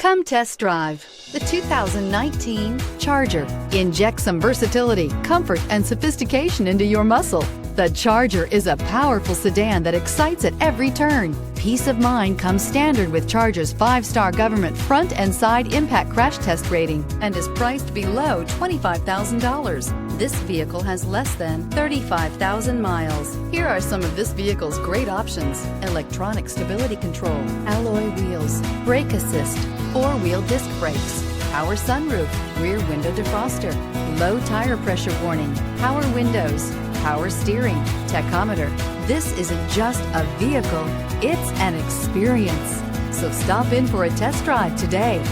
Come test drive the 2019 Charger. Inject some versatility, comfort, and sophistication into your muscle. The Charger is a powerful sedan that excites at every turn. Peace of mind comes standard with Charger's 5-star government front and side impact crash test rating and is priced below $25,000. This vehicle has less than 35,000 miles. Here are some of this vehicle's great options: electronic stability control, alloy wheels, brake assist, 4-wheel disc brakes, power sunroof, rear window defroster, low tire pressure warning, power windows, power steering, tachometer. This isn't just a vehicle, it's an experience. So stop in for a test drive today.